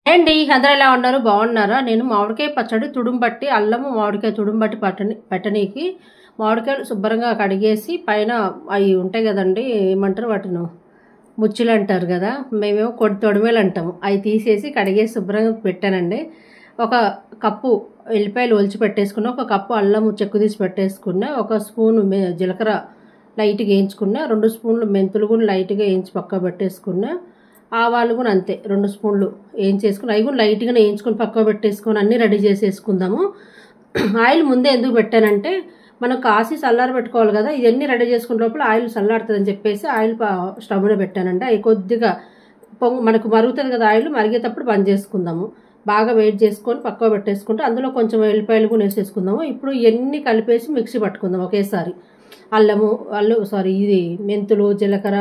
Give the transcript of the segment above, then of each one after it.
అండి అందరూ ఎలా ఉన్నారు? బాగున్నారా? నేను మామిడికాయ పచ్చడి తుడుంబట్టి అల్లము మామిడికాయ తుడుంబట్టి పెట్టనీకి మామిడికాయలు శుభ్రంగా కడిగేసి పైన అవి ఉంటాయి కదండి, ఏమంటారు వాటిని, ముచ్చులు అంటారు కదా, మేమేమో తొడిమేలు అంటాము. అవి తీసేసి కడిగేసి శుభ్రంగా పెట్టానండి. ఒక కప్పు ఎల్లిపాయలు ఒలిచి పెట్టేసుకున్న, ఒక కప్పు అల్లం చెక్కు తీసి పెట్టేసుకున్న, ఒక స్పూను జీలకర్ర లైట్గా వేయించుకున్న, 2 స్పూన్లు మెంతులు కూడా లైట్గా వేయించి పక్క పెట్టేసుకున్న, ఆవాలు కూడా అంతే 2 స్పూన్లు వేయించేసుకుని అవి కూడా లైట్గానే వేయించుకొని పక్క పెట్టేసుకొని అన్నీ రెడీ చేసేసుకుందాము. ఆయిల్ ముందే ఎందుకు పెట్టానంటే మనం కాసి చల్లారి పెట్టుకోవాలి కదా, ఇవన్నీ రెడీ చేసుకునే లోపల ఆయిల్ చల్లారుతుందని చెప్పేసి ఆయిల్ స్టవ్ మీద పెట్టానండి. అవి కొద్దిగా మనకు మరుగుతుంది కదా, ఆయిల్ మరిగేటప్పుడు బంద్ చేసుకుందాము. బాగా వెయిట్ చేసుకొని పక్క పెట్టేసుకుంటే అందులో కొంచెం ఎల్లిపాయలు కూడా వేసేసుకుందాము. ఇప్పుడు ఇవన్నీ కలిపేసి మిక్సీ పట్టుకుందాం ఒకేసారి. ఇది మెంతులు, జీలకర్ర,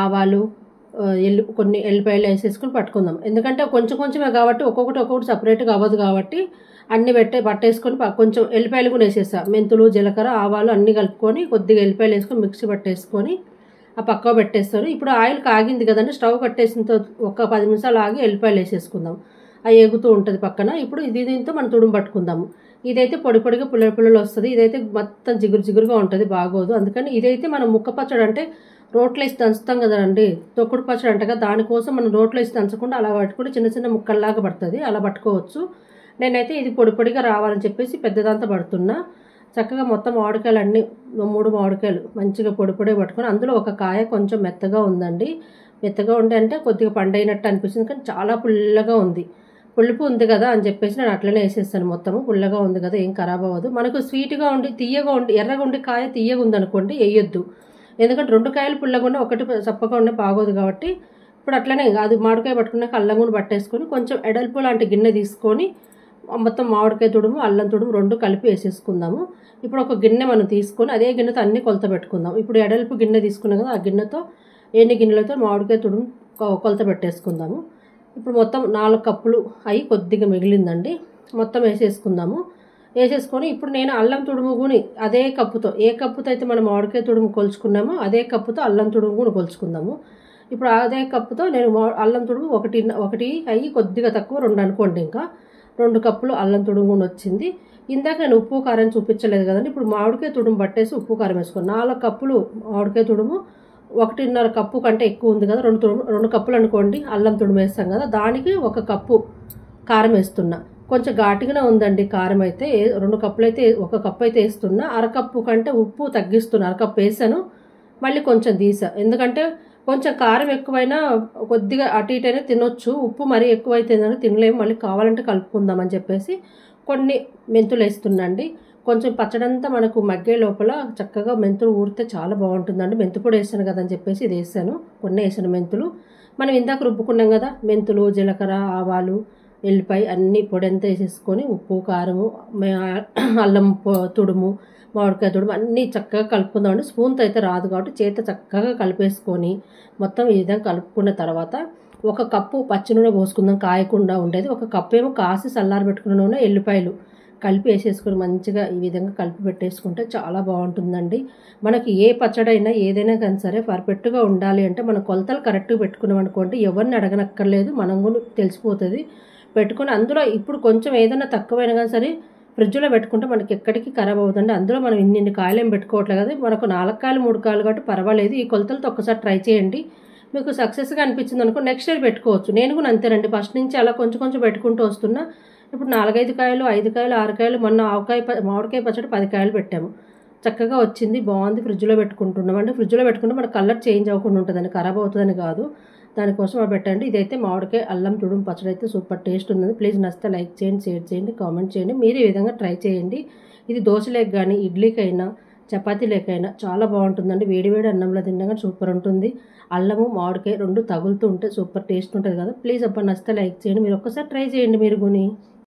ఆవాలు, కొన్ని ఎల్లిపాయలు వేసేసుకుని పట్టుకుందాం. ఎందుకంటే కొంచెం కొంచెమే కాబట్టి ఒక్కొక్కటి సపరేట్గా అవ్వదు కాబట్టి అన్నీ పట్టేసుకొని కొంచెం ఎల్లిపాయలు కూడా వేసేసా. మెంతులు, జీలకర్ర, ఆవాలు అన్నీ కలుపుకొని కొద్దిగా ఎల్లిపాయలు వేసుకొని మిక్సీ పట్టేసుకొని ఆ పక్క పెట్టేస్తాను. ఇప్పుడు ఆయిల్ కాగింది కదండి, స్టవ్ కట్టేసిన ఒక 10 నిమిషాలు ఆగి ఎల్లిపాయలు వేసేసుకుందాం. అవి ఎగుతూ ఉంటుంది పక్కన. ఇప్పుడు దీంతో మనం తుడుము పట్టుకుందాము. ఇదైతే పొడిగా పుల్లలు వస్తుంది, ఇదైతే మొత్తం జిగురుగా ఉంటుంది, బాగోదు. అందుకని ఇదైతే మనం ముక్క పచ్చడి అంటే రోట్లో వేసి దంచుతాం కదండి, తొక్కుడు పచ్చడి అంటే కదా, దానికోసం మనం రోట్లో వేసి దంచకుండా అలా పట్టుకుంటే చిన్న ముక్కల్లాగా పడుతుంది, అలా పట్టుకోవచ్చు. నేనైతే ఇది పొడిగా రావాలని చెప్పేసి పెద్దదంతా పడుతున్నా. చక్కగా మొత్తం మామిడికాయలు అన్నీ 3 మామిడికాయలు మంచిగా పొడి పట్టుకొని, అందులో ఒక కాయ కొంచెం మెత్తగా ఉందండి. మెత్తగా ఉండి అంటే కొద్దిగా పండైనట్టు అనిపిస్తుంది, కానీ చాలా పుల్లగా ఉంది. పులుపు ఉంది కదా అని చెప్పేసి నేను అట్లనే వేసేస్తాను. మొత్తము పుల్లగా ఉంది కదా, ఏం ఖరాబ్ అవ్వదు. మనకు స్వీట్గా ఉండి తీయగా ఉండి ఎర్రగా ఉండి కాయ తీయగా ఉందనుకోండి వేయొద్దు, ఎందుకంటే 2 కాయలు పుల్లగా ఉండే ఒకటి చప్పగా ఉండే బాగోదు కాబట్టి. ఇప్పుడు అట్లనే అది మామిడికాయ పట్టుకున్నాక అల్లం కూడా పట్టేసుకొని కొంచెం ఎడల్పు లాంటి గిన్నె తీసుకొని మొత్తం మామిడికాయ తుడుము అల్లం తుడుము 2 కలిపి వేసేసుకుందాము. ఇప్పుడు ఒక గిన్నె మనం తీసుకొని అదే గిన్నెతో అన్ని కొలత పెట్టుకుందాం. ఇప్పుడు ఎడల్పు గిన్నె తీసుకున్నాం కదా, ఆ గిన్నెతో ఎన్ని గిన్నెలతో మామిడికాయ తుడుము కొలత పెట్టేసుకుందాము. ఇప్పుడు మొత్తం 4 కప్పులు అవి కొద్దిగా మిగిలిందండి, మొత్తం వేసేసుకుందాము. వేసేసుకొని ఇప్పుడు నేను అల్లం తుడుము కూడా అదే కప్పుతో, ఏ కప్పుతో అయితే మనం మామిడికాయ తుడుము కొలుచుకున్నామో అదే కప్పుతో అల్లం తుడుము కూడా కొలుచుకుందాము. ఇప్పుడు అదే కప్పుతో నేను అల్లం తుడుము ఒకటి అయ్యి కొద్దిగా తక్కువ 2 అనుకోండి, ఇంకా 2 కప్పులు అల్లం తుడుము కూడా వచ్చింది. ఇందాక నేను ఉప్పు కారం చూపించలేదు కదండి, ఇప్పుడు మామిడికాయ తుడుము పట్టేసి ఉప్పు కారం వేసుకుని 4 కప్పులు మామిడికాయ తుడుము, 1.5 కప్పు కంటే ఎక్కువ ఉంది కదా, 2 కప్పులు అనుకోండి అల్లం తుడుము వేస్తాం కదా, దానికి 1 కప్పు కారం వేస్తున్నా. కొంచెం ఘాటుగానే ఉందండి కారం అయితే. 2 కప్పులు అయితే 1 కప్పు అయితే వేస్తున్నా. అరకప్పు కంటే ఉప్పు తగ్గిస్తున్నా, అరకప్పు వేసాను మళ్ళీ కొంచెం తీసా. ఎందుకంటే కొంచెం కారం ఎక్కువైనా కొద్దిగా అటు ఇటైనా తినొచ్చు, ఉప్పు మరీ ఎక్కువైతే తినలేము, మళ్ళీ కావాలంటే కలుపుకుందామని చెప్పేసి కొన్ని మెంతులు వేస్తున్నాండి. కొంచెం పచ్చడంతా మనకు మగ్గే లోపల చక్కగా మెంతులు ఊరితే చాలా బాగుంటుందండి. మెంతుపొడి వేసాను కదా అని చెప్పేసి ఇది వేసాను, కొన్ని వేసాను మెంతులు. మనం ఇందాక రుబ్బుకున్నాం కదా, మెంతులు, జీలకర్ర, ఆవాలు, ఎల్లిపాయ అన్నీ పొడి అంతా వేసేసుకొని ఉప్పు కారము అల్లం తుడుము మామిడికాయ తుడుము అన్నీ చక్కగా కలుపుకుందామండి. స్పూన్తో అయితే రాదు కాబట్టి చేత చక్కగా కలిపేసుకొని మొత్తం ఈ విధంగా కలుపుకున్న తర్వాత 1 కప్పు పచ్చి నూనె పోసుకుందాం, కాయకుండా ఉండేది. 1 కప్పు ఏమో కాసి చల్లారి పెట్టుకున్న నూనె, ఎల్లిపాయలు కలిపి వేసేసుకొని మంచిగా ఈ విధంగా కలిపి పెట్టేసుకుంటే చాలా బాగుంటుందండి. మనకి ఏ పచ్చడైనా ఏదైనా కానీ సరే పర్ఫెక్ట్గా ఉండాలి అంటే మనం కొలతలు కరెక్ట్గా పెట్టుకున్నాం అనుకోండి, ఎవరిని అడగనక్కర్లేదు, మనం కూడా తెలిసిపోతుంది. పెట్టుకొని అందులో ఇప్పుడు కొంచెం ఏదైనా తక్కువైనా కానీ సరే ఫ్రిడ్జ్లో పెట్టుకుంటే మనకి ఎక్కడికి ఖరాబ్ అవుతుందండి. అందులో మనం ఇన్ని కాయలు ఏం పెట్టుకోవట్లేదు కదా, మనకు 4 కాయలు 3 కాయలు కాబట్టి పర్వాలేదు. ఈ కొలతలతో ఒక్కసారి ట్రై చేయండి, మీకు సక్సెస్గా అనిపించింది అనుకో నెక్స్ట్ ఇయర్ పెట్టుకోవచ్చు. నేను కూడా అంతేనండి, ఫస్ట్ నుంచి అలా కొంచెం పెట్టుకుంటూ వస్తున్నా. ఇప్పుడు 4-5 కాయలు, 5 కాయలు, 6 కాయలు, మొన్న మామిడికాయ పచ్చడి 10 కాయలు పెట్టాము, చక్కగా వచ్చింది, బాగుంది. ఫ్రిడ్జ్లో పెట్టుకుంటున్నాం అంటే ఫ్రిడ్జ్లో పెట్టుకుంటే మన కలర్ చేంజ్ అవ్వకుండా ఉంటుందని, ఖరాబ్ అవుతుందని కాదు, దానికోసం అవి పెట్టండి. ఇదైతే మామిడికాయ అల్లం తుడుము పచ్చడి అయితే సూపర్ టేస్ట్ ఉంది. ప్లీజ్ నచ్చితే లైక్ చేయండి, షేర్ చేయండి, కామెంట్ చేయండి. మీరు ఈ విధంగా ట్రై చేయండి. ఇది దోశలేక కానీ ఇడ్లీకైనా చపాతీలేకైనా చాలా బాగుంటుందండి. వేడివేడి అన్నంలో తినగా సూపర్ ఉంటుంది. అల్లము మామిడికాయ 2 తగులుతూ ఉంటే సూపర్ టేస్ట్ ఉంటుంది కదా. ప్లీజ్ అబ్బా నచ్చితే లైక్ చేయండి, మీరు ఒక్కసారి ట్రై చేయండి మీరు కొని.